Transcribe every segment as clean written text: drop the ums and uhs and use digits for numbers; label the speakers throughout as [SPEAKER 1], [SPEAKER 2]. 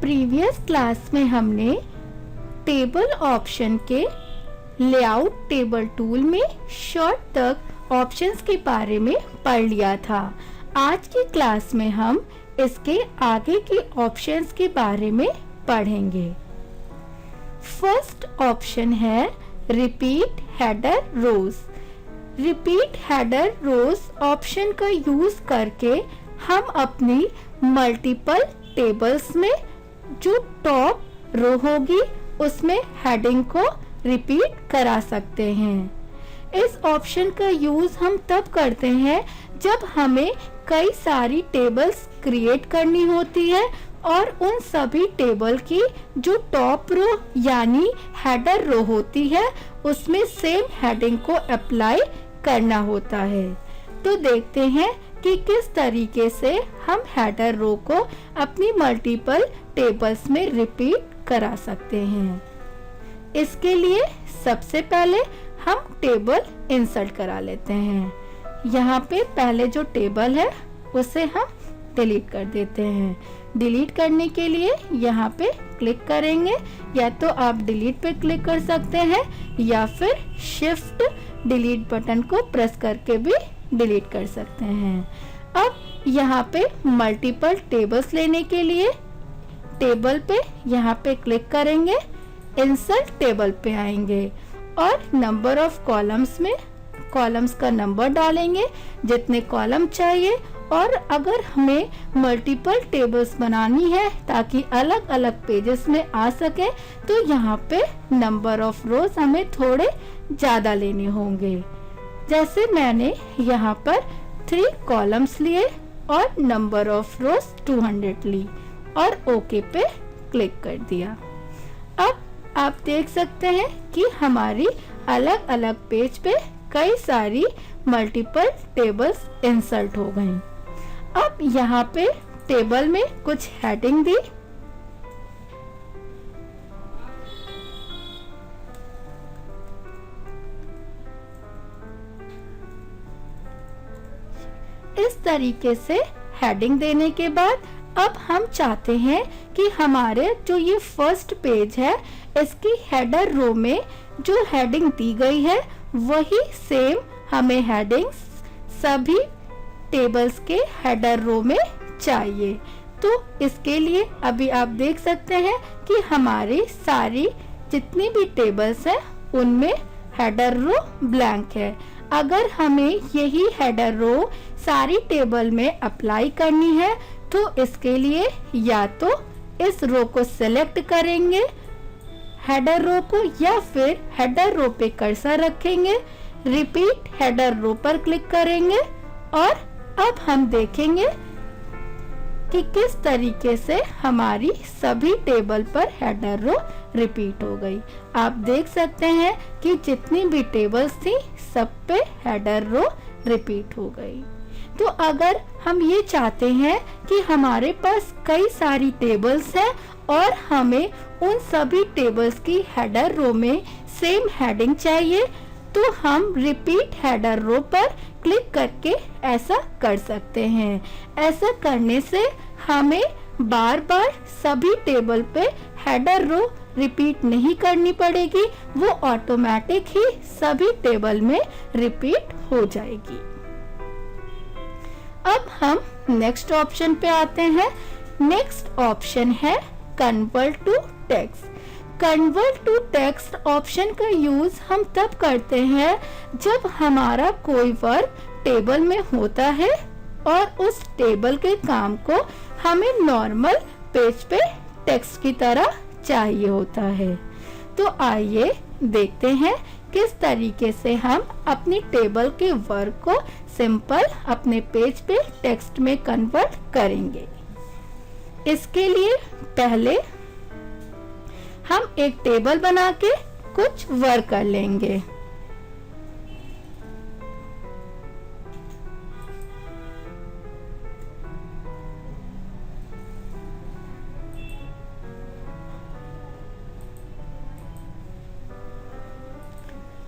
[SPEAKER 1] Previous class में हमने table option के लेआउट टेबल टूल में शॉर्ट तक ऑप्शंस के बारे में पढ़ लिया था। आज की क्लास में हम इसके आगे के ऑप्शंस के बारे में पढ़ेंगे। फर्स्ट ऑप्शन है रिपीट हेडर रोज। रिपीट हेडर रोज ऑप्शन का यूज करके हम अपनी मल्टीपल टेबल्स में जो टॉप रो होगी उसमें हेडिंग को रिपीट करा सकते हैं। इस ऑप्शन का यूज हम तब करते हैं जब हमें कई सारी टेबल्स क्रिएट करनी होती है और उन सभी टेबल की जो टॉप रो यानी हेडर रो होती है उसमें सेम हेडिंग को अप्लाई करना होता है। तो देखते हैं कि किस तरीके से हम हेडर रो को अपनी मल्टीपल टेबल्स में रिपीट करा सकते हैं। इसके लिए सबसे पहले हम टेबल इंसर्ट करा लेते हैं। यहाँ पे पहले जो टेबल है उसे हम डिलीट कर देते हैं। डिलीट करने के लिए यहाँ पे क्लिक करेंगे, या तो आप डिलीट पे क्लिक कर सकते हैं या फिर शिफ्ट डिलीट बटन को प्रेस करके भी डिलीट कर सकते हैं। अब यहाँ पे मल्टीपल टेबल्स लेने के लिए टेबल पे यहाँ पे क्लिक करेंगे, इंसर्ट टेबल पे आएंगे और नंबर ऑफ कॉलम्स में कॉलम्स का नंबर डालेंगे जितने कॉलम चाहिए। और अगर हमें मल्टीपल टेबल्स बनानी है ताकि अलग अलग पेजेस में आ सके तो यहाँ पे नंबर ऑफ रोज हमें थोड़े ज़्यादा लेने होंगे। जैसे मैंने यहाँ पर 3 कॉलम्स लिए और नंबर ऑफ रोज 200 ली और ओके पे क्लिक कर दिया। अब आप देख सकते हैं कि हमारी अलग अलग पेज पे कई सारी मल्टीपल टेबल्स इंसर्ट हो गई। अब यहाँ पे टेबल में कुछ हेडिंग दी, इस तरीके से हेडिंग देने के बाद अब हम चाहते हैं कि हमारे जो ये फर्स्ट पेज है इसकी हेडर रो में जो हेडिंग दी गई है वही सेम हमें हेडिंग्स सभी टेबल्स के हेडर रो में चाहिए। तो इसके लिए अभी आप देख सकते हैं कि हमारी सारी जितनी भी टेबल्स हैं उनमें हेडर रो ब्लैंक है। अगर हमें यही हेडर रो सारी टेबल में अप्लाई करनी है तो इसके लिए या तो इस रो को सिलेक्ट करेंगे हेडर रो को, या फिर हेडर रो पे कर्सर रखेंगे, रिपीट हेडर रो पर क्लिक करेंगे और अब हम देखेंगे कि किस तरीके से हमारी सभी टेबल पर हेडर रो रिपीट हो गई। आप देख सकते हैं कि जितनी भी टेबल्स थी सब पे हेडर रो रिपीट हो गई। तो अगर हम ये चाहते हैं कि हमारे पास कई सारी टेबल्स हैं और हमें उन सभी टेबल्स की हेडर रो में सेम हेडिंग चाहिए तो हम रिपीट हेडर रो पर क्लिक करके ऐसा कर सकते हैं। ऐसा करने से हमें बार बार सभी टेबल पे हेडर रो रिपीट नहीं करनी पड़ेगी, वो ऑटोमेटिक ही सभी टेबल में रिपीट हो जाएगी। अब हम नेक्स्ट ऑप्शन पे आते हैं। नेक्स्ट ऑप्शन है convert to text. Convert to text option का यूज हम तब करते हैं जब हमारा कोई वर्क टेबल में होता है और उस टेबल के काम को हमें नॉर्मल पेज पे टेक्स्ट की तरह चाहिए होता है। तो आइए देखते हैं किस तरीके से हम अपनी टेबल के वर्क को सिंपल अपने पेज पे टेक्स्ट में कन्वर्ट करेंगे। इसके लिए पहले हम एक टेबल बना के कुछ वर्क कर लेंगे।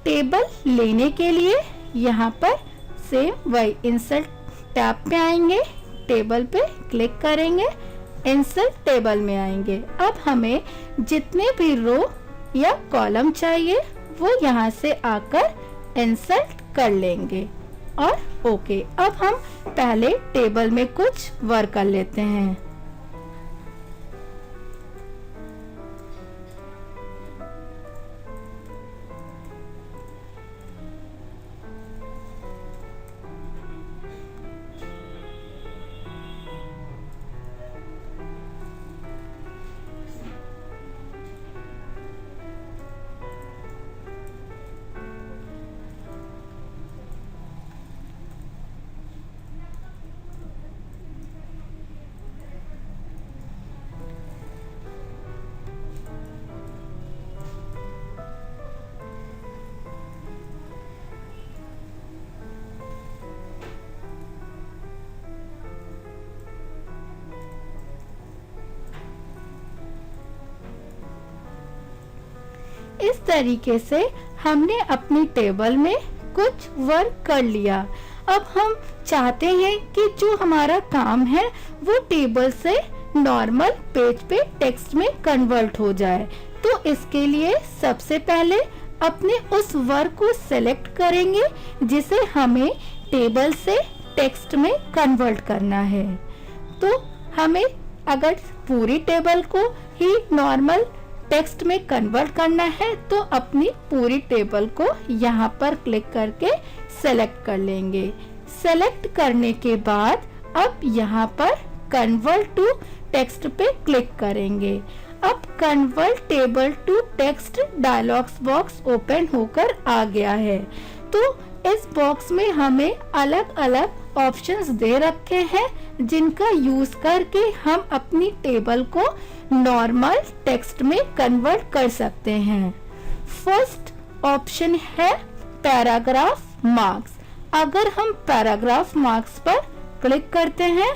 [SPEAKER 1] टेबल लेने के लिए यहाँ पर सेम वही इंसर्ट टैब पे आएंगे, टेबल पे क्लिक करेंगे, इंसर्ट टेबल में आएंगे। अब हमें जितने भी रो या कॉलम चाहिए वो यहाँ से आकर इंसर्ट कर लेंगे और ओके। अब हम पहले टेबल में कुछ वर्क कर लेते हैं। इस तरीके से हमने अपनी टेबल में कुछ वर्क कर लिया। अब हम चाहते हैं कि जो हमारा काम है वो टेबल से नॉर्मल पेज पे टेक्स्ट में कन्वर्ट हो जाए। तो इसके लिए सबसे पहले अपने उस वर्क को सेलेक्ट करेंगे जिसे हमें टेबल से टेक्स्ट में कन्वर्ट करना है। तो हमें अगर पूरी टेबल को ही नॉर्मल टेक्स्ट में कन्वर्ट करना है तो अपनी पूरी टेबल को यहाँ पर क्लिक करके सेलेक्ट कर लेंगे। सेलेक्ट करने के बाद अब यहाँ पर कन्वर्ट टू टेक्स्ट पे क्लिक करेंगे। अब convert table to text dialog box open होकर आ गया है। तो इस बॉक्स में हमें अलग अलग ऑप्शंस दे रखे हैं जिनका यूज करके हम अपनी टेबल को नॉर्मल टेक्स्ट में कन्वर्ट कर सकते हैं। फर्स्ट ऑप्शन है पैराग्राफ मार्क्स। अगर हम पैराग्राफ मार्क्स पर क्लिक करते हैं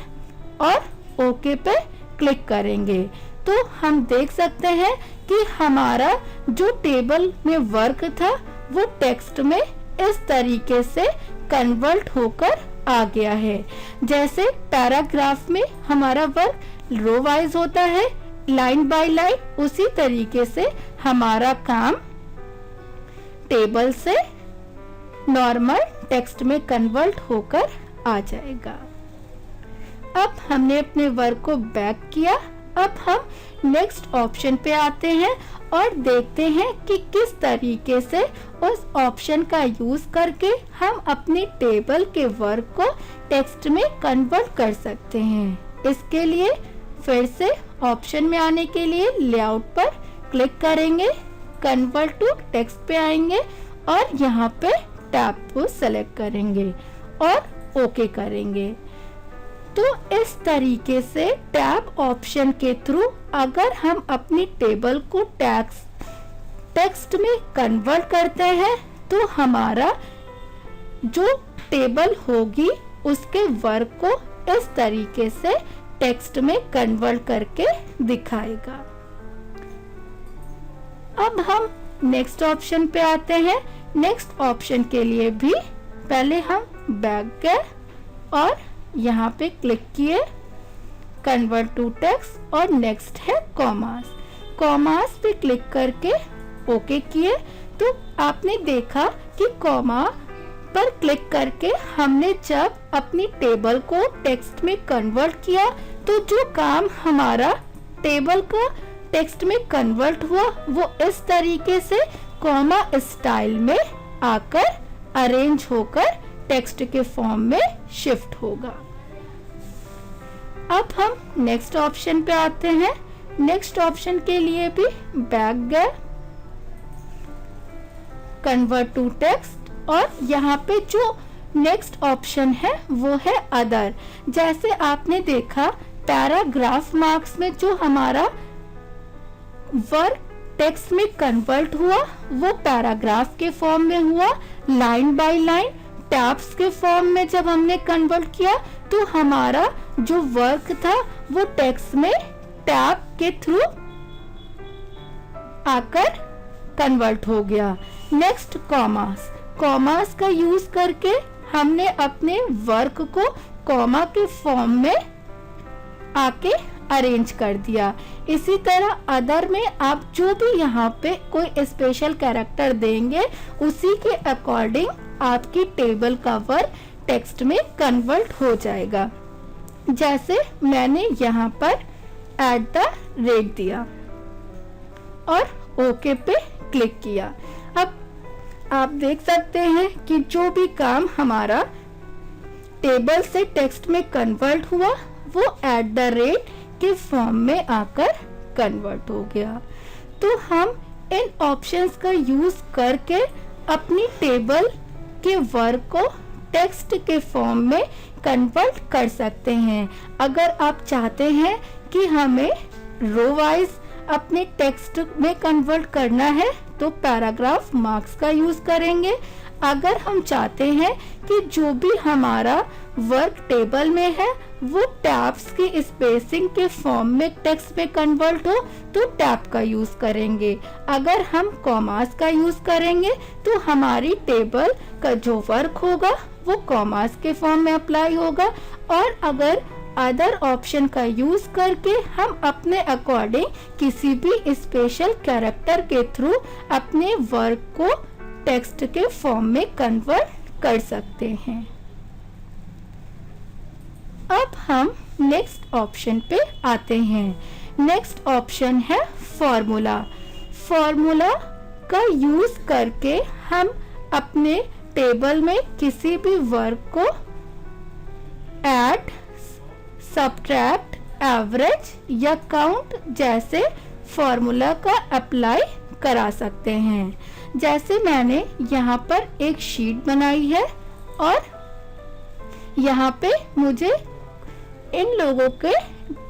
[SPEAKER 1] और ओके पे क्लिक करेंगे तो हम देख सकते हैं कि हमारा जो टेबल में वर्क था वो टेक्स्ट में इस तरीके से कन्वर्ट होकर आ गया है। जैसे पैराग्राफ में हमारा वर्क रो वाइज होता है, लाइन बाय लाइन, उसी तरीके से हमारा काम टेबल से नॉर्मल टेक्स्ट में कन्वर्ट होकर आ जाएगा। अब हमने अपने वर्क को बैक किया। अब हम नेक्स्ट ऑप्शन पे आते हैं और देखते हैं कि किस तरीके से उस ऑप्शन का यूज करके हम अपनी टेबल के वर्क को टेक्स्ट में कन्वर्ट कर सकते हैं। इसके लिए फिर से ऑप्शन में आने के लिए लेआउट पर क्लिक करेंगे, कन्वर्ट टू टेक्स्ट पे आएंगे और यहाँ पे टैब को सेलेक्ट करेंगे और ओके करेंगे। तो इस तरीके से टैब ऑप्शन के थ्रू अगर हम अपनी टेबल को टेक्स्ट में कन्वर्ट करते हैं तो हमारा जो टेबल होगी उसके वर्क को इस तरीके से टेक्स्ट में कन्वर्ट करके दिखाएगा। अब हम नेक्स्ट ऑप्शन पे आते हैं। नेक्स्ट ऑप्शन के लिए भी पहले हम बैक गए और यहाँ पे क्लिक किए, कन्वर्ट टू टेक्स्ट और नेक्स्ट है कॉमास। कॉमास पे क्लिक करके ओके किए तो आपने देखा कि कॉमा पर क्लिक करके हमने जब अपनी टेबल को टेक्स्ट में कन्वर्ट किया तो जो काम हमारा टेबल का टेक्स्ट में कन्वर्ट हुआ वो इस तरीके से कॉमा स्टाइल में आकर अरेंज होकर टेक्स्ट के फॉर्म में शिफ्ट होगा। अब हम नेक्स्ट ऑप्शन पे आते हैं। नेक्स्ट ऑप्शन के लिए भी बैक गए, कन्वर्ट टू टेक्स्ट और यहाँ पे जो नेक्स्ट ऑप्शन है वो है अदर। जैसे आपने देखा पैराग्राफ मार्क्स में जो हमारा वर्क टेक्स्ट में कन्वर्ट हुआ वो पैराग्राफ के फॉर्म में हुआ, लाइन बाय लाइन टैब्स के फॉर्म में जब हमने कन्वर्ट किया तो हमारा जो वर्क था वो टेक्स्ट में टैब के थ्रू आकर कन्वर्ट हो गया। Next commas. कॉमास का यूज करके हमने अपने वर्क को कॉमा के फॉर्म में आके अरेंज कर दिया। इसी तरह अदर में आप जो भी यहाँ पे कोई स्पेशल कैरेक्टर देंगे उसी के अकॉर्डिंग आपकी टेबल का वर्क टेक्स्ट में कन्वर्ट हो जाएगा। जैसे मैंने यहाँ पर @ दिया और ओके पे क्लिक किया। अब आप देख सकते हैं कि जो भी काम हमारा टेबल से टेक्स्ट में कन्वर्ट हुआ वो @ के फॉर्म में आकर कन्वर्ट हो गया। तो हम इन ऑप्शंस का यूज करके अपनी टेबल के वर्क को टेक्स्ट के फॉर्म में कन्वर्ट कर सकते हैं। अगर आप चाहते हैं कि हमें रो वाइज अपने टेक्स्ट में कन्वर्ट करना है तो पैराग्राफ मार्क्स का यूज करेंगे। अगर हम चाहते हैं कि जो भी हमारा वर्क टेबल में है वो टैब्स की स्पेसिंग के फॉर्म में टेक्स्ट में कन्वर्ट हो तो टैब का यूज करेंगे। अगर हम कॉमास का यूज करेंगे तो हमारी टेबल का जो वर्क होगा वो कॉमास के फॉर्म में अप्लाई होगा। और अगर अदर ऑप्शन का यूज करके हम अपने अकॉर्डिंग किसी भी स्पेशल कैरेक्टर के थ्रू अपने वर्क को टेक्स्ट के फॉर्म में कन्वर्ट कर सकते हैं। अब हम नेक्स्ट ऑप्शन पे आते हैं। नेक्स्ट ऑप्शन है फॉर्मूला। फॉर्मूला का यूज करके हम अपने टेबल में किसी भी वर्क को ऐड, सब्ट्रैक्ट, एवरेज या काउंट जैसे फॉर्मूला का अप्लाई करा सकते हैं। जैसे मैंने यहाँ पर एक शीट बनाई है और यहाँ पे मुझे इन लोगों के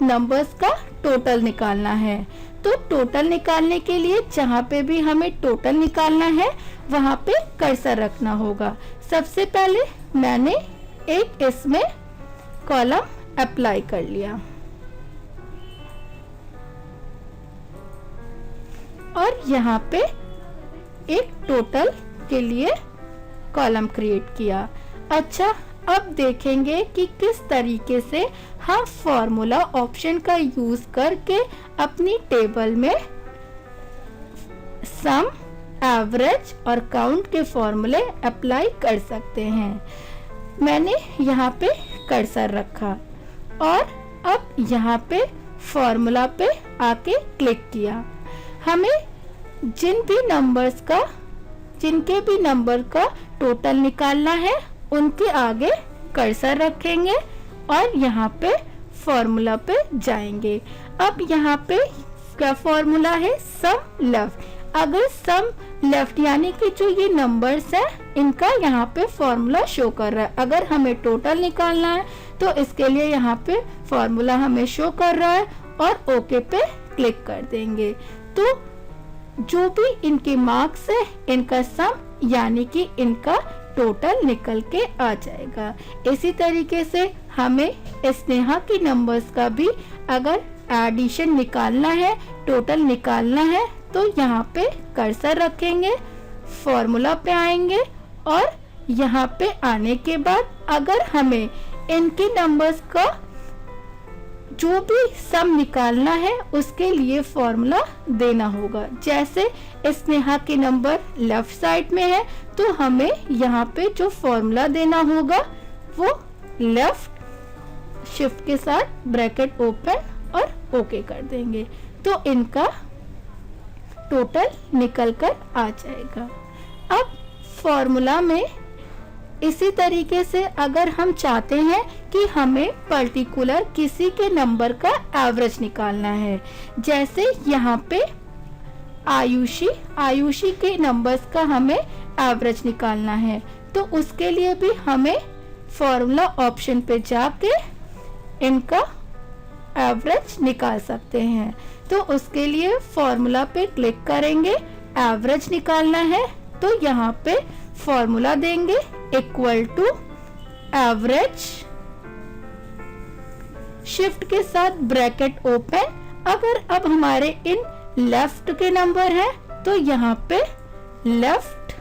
[SPEAKER 1] नंबर्स का टोटल निकालना है। तो टोटल निकालने के लिए जहाँ पे भी हमें टोटल निकालना है वहाँ पे कर्सर रखना होगा। सबसे पहले मैंने एक इसमें कॉलम अप्लाई कर लिया और यहाँ पे एक टोटल के लिए कॉलम क्रिएट किया। अच्छा, अब देखेंगे कि किस तरीके से हम फॉर्मूला ऑप्शन का यूज करके अपनी टेबल में सम, एवरेज और काउंट के फॉर्मूले अप्लाई कर सकते हैं। मैंने यहाँ पे कर्सर रखा और अब यहाँ पे फॉर्मूला पे आके क्लिक किया। हमें जिनके भी नंबर का टोटल निकालना है उनके आगे कर्सर रखेंगे और यहाँ पे फॉर्मूला पे जाएंगे। अब यहाँ पे क्या फॉर्मूला है, सम लेफ्ट। अगर सम लेफ्ट यानी कि जो ये नंबर्स है इनका यहाँ पे फॉर्मूला शो कर रहा है। अगर हमें टोटल निकालना है तो इसके लिए यहाँ पे फॉर्मूला हमें शो कर रहा है और ओके पे क्लिक कर देंगे। तो जो भी इनके मार्क्स है इनका सम यानी कि इनका टोटल निकल के आ जाएगा। इसी तरीके से हमें स्नेहा की नंबर्स का भी अगर एडिशन निकालना है, टोटल निकालना है तो यहाँ पे कर्सर रखेंगे, फॉर्मूला पे आएंगे और यहाँ पे आने के बाद अगर हमें इनके नंबर्स का जो भी सम निकालना है उसके लिए फॉर्मूला देना होगा। जैसे स्नेहा के नंबर लेफ्ट साइड में है तो हमें यहाँ पे जो फॉर्मूला देना होगा वो लेफ्ट शिफ्ट के साथ ब्रैकेट ओपन और ओके कर देंगे तो इनका टोटल निकल कर आ जाएगा। अब फॉर्मूला में इसी तरीके से अगर हम चाहते हैं कि हमें पर्टिकुलर किसी के नंबर का एवरेज निकालना है, जैसे यहाँ पे आयुषी के नंबर्स का हमें एवरेज निकालना है तो उसके लिए भी हमें फॉर्मूला ऑप्शन पे जाके इनका एवरेज निकाल सकते हैं। तो उसके लिए फॉर्मूला पे क्लिक करेंगे, एवरेज निकालना है तो यहाँ पे फॉर्मूला देंगे इक्वल टू एवरेज, शिफ्ट के साथ ब्रैकेट ओपन। अगर अब हमारे इन लेफ्ट के नंबर है तो यहाँ पे लेफ्ट,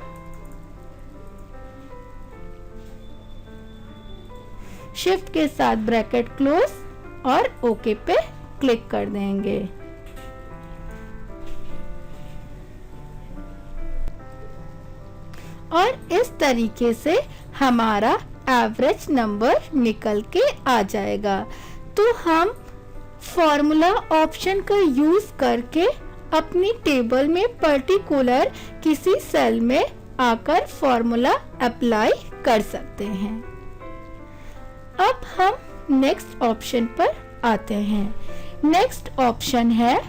[SPEAKER 1] शिफ्ट के साथ ब्रैकेट क्लोज और ओके पे क्लिक कर देंगे। और इस तरीके से हमारा एवरेज नंबर निकल के आ जाएगा। तो हम फॉर्मूला ऑप्शन का यूज करके अपनी टेबल में पर्टिकुलर किसी सेल में आकर फॉर्मूला अप्लाई कर सकते हैं। अब हम नेक्स्ट ऑप्शन पर आते हैं। नेक्स्ट ऑप्शन है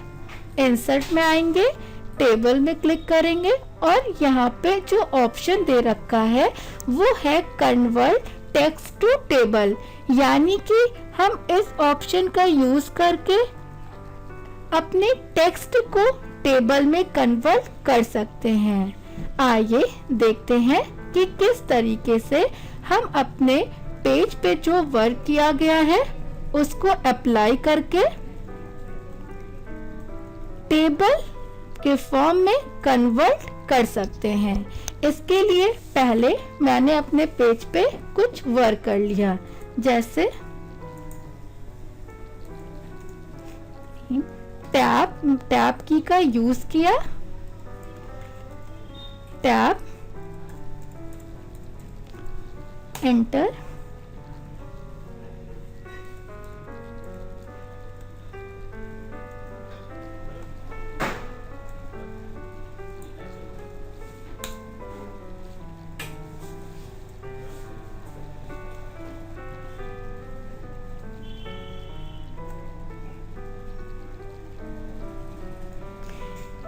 [SPEAKER 1] इंसर्ट में आएंगे, टेबल में क्लिक करेंगे और यहाँ पे जो ऑप्शन दे रखा है वो है कन्वर्ट टेक्स्ट टू टेबल, यानी कि हम इस ऑप्शन का यूज करके अपने टेक्स्ट को टेबल में कन्वर्ट कर सकते हैं। आइए देखते हैं कि किस तरीके से हम अपने पेज पे जो वर्क किया गया है उसको अप्लाई करके टेबल के फॉर्म में कन्वर्ट कर सकते हैं। इसके लिए पहले मैंने अपने पेज पे कुछ वर्क कर लिया, जैसे टैब की का यूज किया, टैब, एंटर,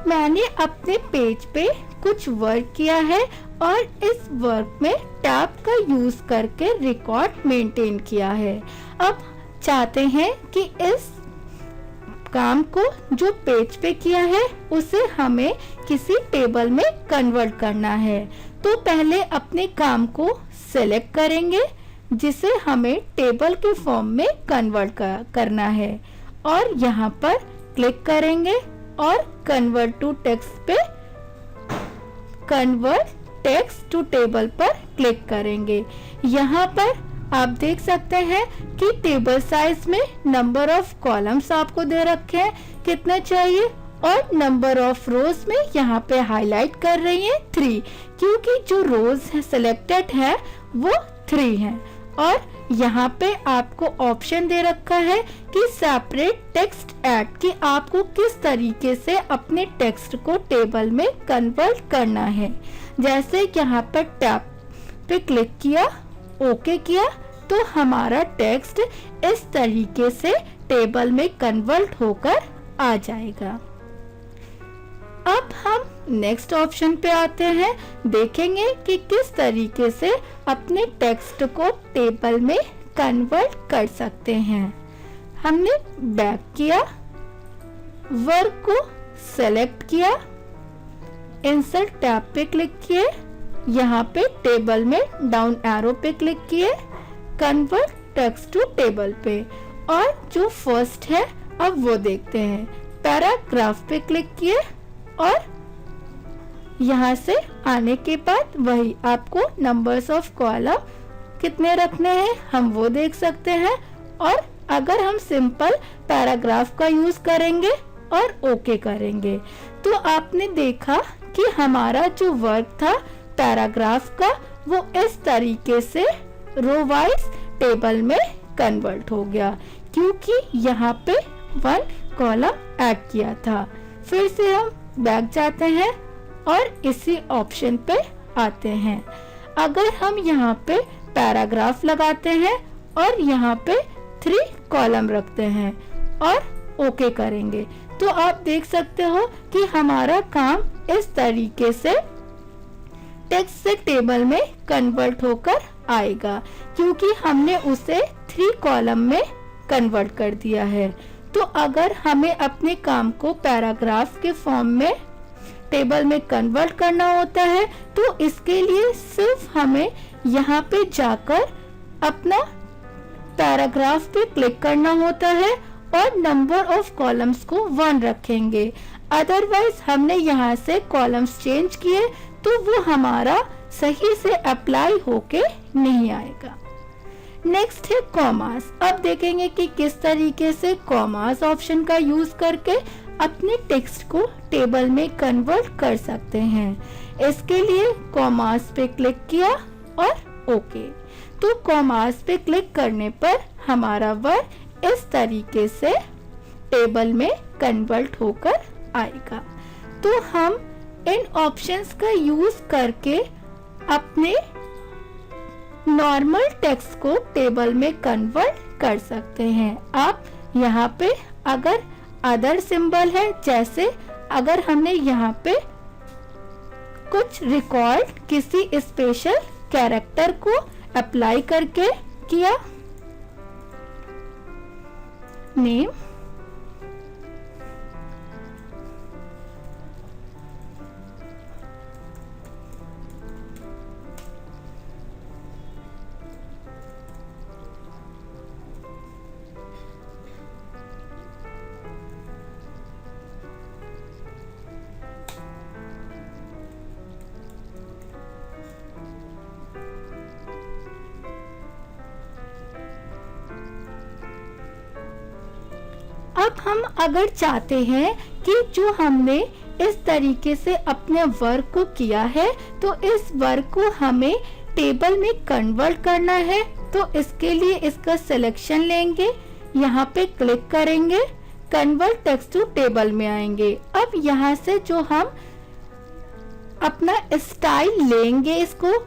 [SPEAKER 1] मैंने अपने पेज पे कुछ वर्क किया है और इस वर्क में टैब का यूज करके रिकॉर्ड मेंटेन किया है। अब चाहते हैं कि इस काम को जो पेज पे किया है उसे हमें किसी टेबल में कन्वर्ट करना है। तो पहले अपने काम को सेलेक्ट करेंगे जिसे हमें टेबल के फॉर्म में कन्वर्ट करना है और यहाँ पर क्लिक करेंगे और कन्वर्ट टू टेक्स्ट पे कन्वर्ट टेक्स्ट टू टेबल पर क्लिक करेंगे। यहाँ पर आप देख सकते हैं कि टेबल साइज में नंबर ऑफ कॉलम्स आपको दे रखे हैं कितना चाहिए और नंबर ऑफ रोज में यहाँ पे हाईलाइट कर रही है 3, क्योंकि जो रोज सिलेक्टेड है वो 3 है। और यहाँ पे आपको ऑप्शन दे रखा है कि सेपरेट टेक्स्ट ऐड, कि आपको किस तरीके से अपने टेक्स्ट को टेबल में कन्वर्ट करना है। जैसे यहाँ पर टैब पे क्लिक किया, ओके किया, तो हमारा टेक्स्ट इस तरीके से टेबल में कन्वर्ट होकर आ जाएगा। अब हम नेक्स्ट ऑप्शन पे आते हैं, देखेंगे कि किस तरीके से अपने टेक्स्ट को टेबल में कन्वर्ट कर सकते हैं। हमने बैक किया, वर्क को सेलेक्ट किया, इंसर्ट टैब पे क्लिक किए, यहाँ पे टेबल में डाउन एरो पे क्लिक किए, कन्वर्ट टेक्स्ट टू टेबल पे, और जो फर्स्ट है अब वो देखते हैं। पैराग्राफ पे क्लिक किए और यहाँ से आने के बाद वही आपको नंबर्स ऑफ कॉलम कितने रखने हैं हम वो देख सकते हैं। और अगर हम सिंपल पैराग्राफ का यूज करेंगे और ओके करेंगे तो आपने देखा कि हमारा जो वर्क था पैराग्राफ का वो इस तरीके से रो वाइज टेबल में कन्वर्ट हो गया, क्योंकि यहाँ पे 1 कॉलम ऐड किया था। फिर से हम बैक जाते हैं और इसी ऑप्शन पे आते हैं। अगर हम यहाँ पे पैराग्राफ लगाते हैं और यहाँ पे 3 कॉलम रखते हैं और ओके करेंगे तो आप देख सकते हो कि हमारा काम इस तरीके से टेक्स्ट से टेबल में कन्वर्ट होकर आएगा, क्योंकि हमने उसे 3 कॉलम में कन्वर्ट कर दिया है। तो अगर हमें अपने काम को पैराग्राफ के फॉर्म में टेबल में कन्वर्ट करना होता है तो इसके लिए सिर्फ हमें यहाँ पे जाकर अपना पैराग्राफ पे क्लिक करना होता है और नंबर ऑफ कॉलम्स को 1 रखेंगे। अदरवाइज हमने यहाँ से कॉलम्स चेंज किए तो वो हमारा सही से अप्लाई होके नहीं आएगा। नेक्स्ट है कॉमास। अब देखेंगे कि किस तरीके से कॉमास ऑप्शन का यूज करके अपने टेक्स्ट को टेबल में कन्वर्ट कर सकते हैं। इसके लिए कॉमास पे क्लिक किया और ओके। तो कॉमास पे क्लिक करने पर हमारा वर्ड इस तरीके से टेबल में कन्वर्ट होकर आएगा। तो हम इन ऑप्शंस का यूज करके अपने नॉर्मल टेक्स्ट को टेबल में कन्वर्ट कर सकते हैं। आप यहाँ पे अगर अदर सिंबल है, जैसे अगर हमने यहाँ पे कुछ रिकॉर्ड किसी स्पेशल कैरेक्टर को अप्लाई करके किया, नेम, अब हम अगर चाहते हैं कि जो हमने इस तरीके से अपने वर्क को किया है तो इस वर्क को हमें टेबल में कन्वर्ट करना है, तो इसके लिए इसका सिलेक्शन लेंगे, यहाँ पे क्लिक करेंगे, कन्वर्ट टेक्स्ट टू टेबल में आएंगे। अब यहाँ से जो हम अपना स्टाइल लेंगे इसको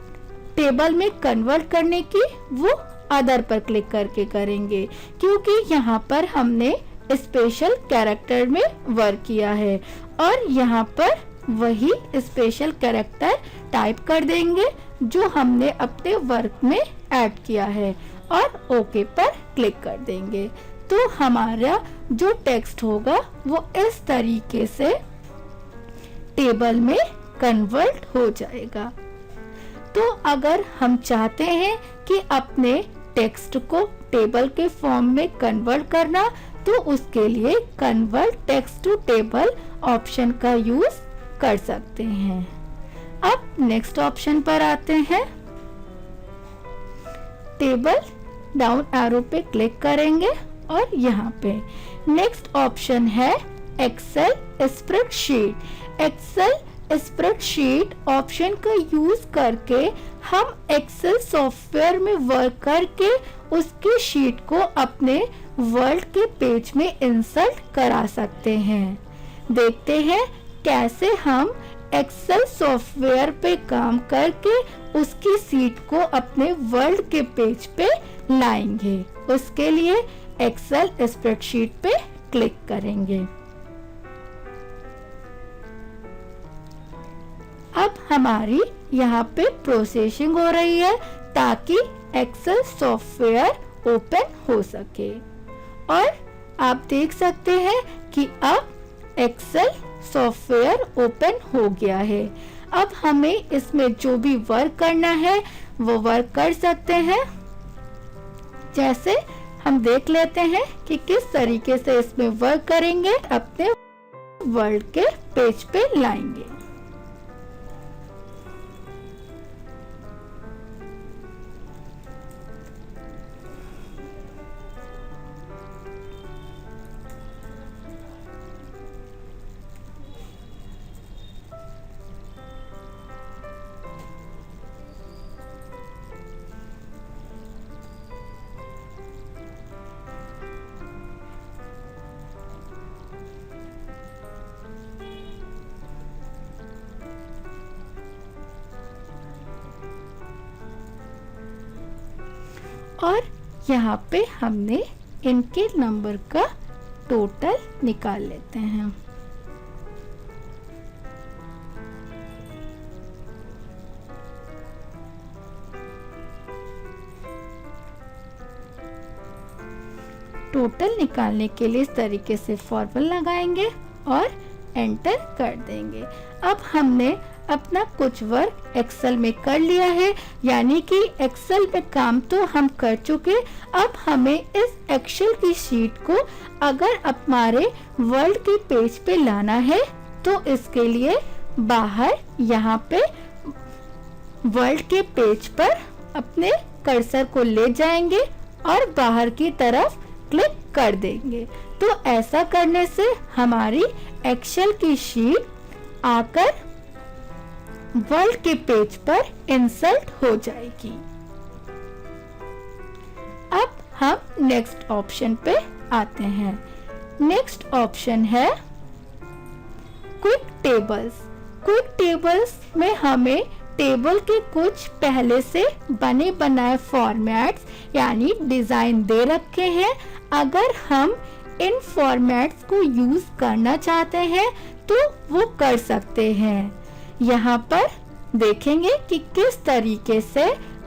[SPEAKER 1] टेबल में कन्वर्ट करने की, वो अदर पर क्लिक करके करेंगे, क्योंकि यहाँ पर हमने स्पेशल कैरेक्टर में वर्क किया है और यहाँ पर वही स्पेशल कैरेक्टर टाइप कर देंगे जो हमने अपने वर्क में ऐड किया है और ओके पर क्लिक कर देंगे। तो हमारा जो टेक्स्ट होगा वो इस तरीके से टेबल में कन्वर्ट हो जाएगा। तो अगर हम चाहते हैं कि अपने टेक्स्ट को टेबल के फॉर्म में कन्वर्ट करना, तो उसके लिए convert text to table option का यूज कर सकते हैं। अब नेक्स्ट ऑप्शन पर आते हैं। टेबल डाउन एरो पे क्लिक करेंगे और यहाँ पे नेक्स्ट ऑप्शन है Excel spreadsheet. Excel spreadsheet option का यूज करके हम एक्सेल सॉफ्टवेयर में वर्क करके उसकी शीट को अपने वर्ड के पेज में इंसर्ट करा सकते हैं। देखते हैं कैसे हम एक्सेल सॉफ्टवेयर पे काम करके उसकी शीट को अपने वर्ड के पेज पे लाएंगे। उसके लिए एक्सेल स्प्रेडशीट पे क्लिक करेंगे। अब हमारी यहाँ पे प्रोसेसिंग हो रही है ताकि एक्सेल सॉफ्टवेयर ओपन हो सके और आप देख सकते हैं कि अब एक्सेल सॉफ्टवेयर ओपन हो गया है। अब हमें इसमें जो भी वर्क करना है वो वर्क कर सकते हैं। जैसे हम देख लेते हैं कि किस तरीके से इसमें वर्क करेंगे, अपने वर्ड के पेज पे लाएंगे। और यहाँ पे हमने इनके नंबर का टोटल निकाल लेते हैं। टोटल निकालने के लिए इस तरीके से फॉर्मूला लगाएंगे और एंटर कर देंगे। अब हमने अपना कुछ वर्क एक्सेल में कर लिया है, यानी कि एक्सेल में काम तो हम कर चुके। अब हमें इस एक्सेल की शीट को अगर हमारे वर्ड के पेज पे लाना है तो इसके लिए बाहर यहाँ पे वर्ड के पेज पर अपने कर्सर को ले जाएंगे और बाहर की तरफ क्लिक कर देंगे। तो ऐसा करने से हमारी एक्सेल की शीट आकर वर्ल्ड के पेज पर इंसर्ट हो जाएगी। अब हम नेक्स्ट ऑप्शन पे आते हैं। नेक्स्ट ऑप्शन है क्विक टेबल्स। क्विक टेबल्स में हमें टेबल के कुछ पहले से बने बनाए फॉर्मेट्स यानी डिजाइन दे रखे हैं। अगर हम इन फॉर्मेट्स को यूज करना चाहते हैं तो वो कर सकते हैं। यहाँ पर देखेंगे कि किस तरीके से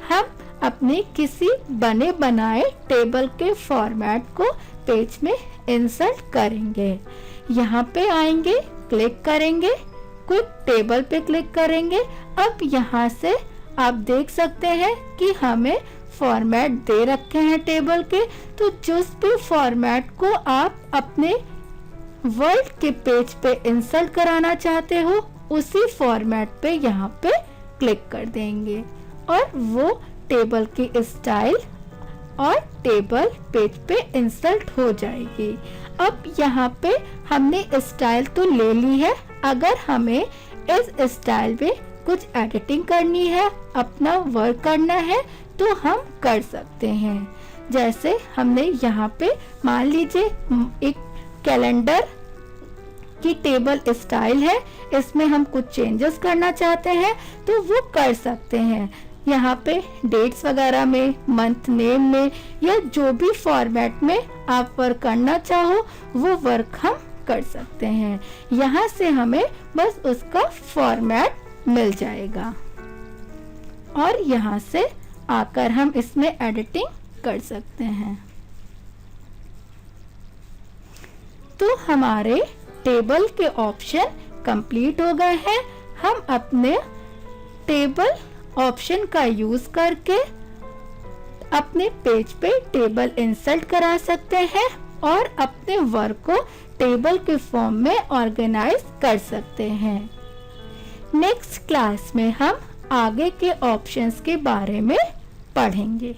[SPEAKER 1] हम अपने किसी बने बनाए टेबल के फॉर्मेट को पेज में इंसर्ट करेंगे। यहाँ पे आएंगे, क्लिक करेंगे, क्विक टेबल पे क्लिक करेंगे। अब यहाँ से आप देख सकते हैं कि हमें फॉर्मेट दे रखे हैं टेबल के। तो जिस भी फॉर्मेट को आप अपने वर्ल्ड के पेज पे इंसर्ट कराना चाहते हो उसी फॉर्मेट पे यहाँ पे क्लिक कर देंगे और वो टेबल की स्टाइल और टेबल पेज पे इंसर्ट हो जाएगी। अब यहाँ पे हमने स्टाइल तो ले ली है। अगर हमें इस स्टाइल में कुछ एडिटिंग करनी है, अपना वर्क करना है तो हम कर सकते हैं। जैसे हमने यहाँ पे मान लीजिए एक कैलेंडर की टेबल स्टाइल है, इसमें हम कुछ चेंजेस करना चाहते हैं तो वो कर सकते हैं। यहाँ पे डेट्स वगैरह में, मंथ नेम में या जो भी फॉर्मेट में आप वर्क करना चाहो वो वर्क हम कर सकते हैं। यहाँ से हमें बस उसका फॉर्मेट मिल जाएगा और यहाँ से आकर हम इसमें एडिटिंग कर सकते हैं। तो हमारे टेबल के ऑप्शन कंप्लीट हो गए हैं। हम अपने टेबल ऑप्शन का यूज करके अपने पेज पे टेबल इंसर्ट करा सकते हैं और अपने वर्क को टेबल के फॉर्म में ऑर्गेनाइज कर सकते हैं। नेक्स्ट क्लास में हम आगे के ऑप्शंस के बारे में पढ़ेंगे।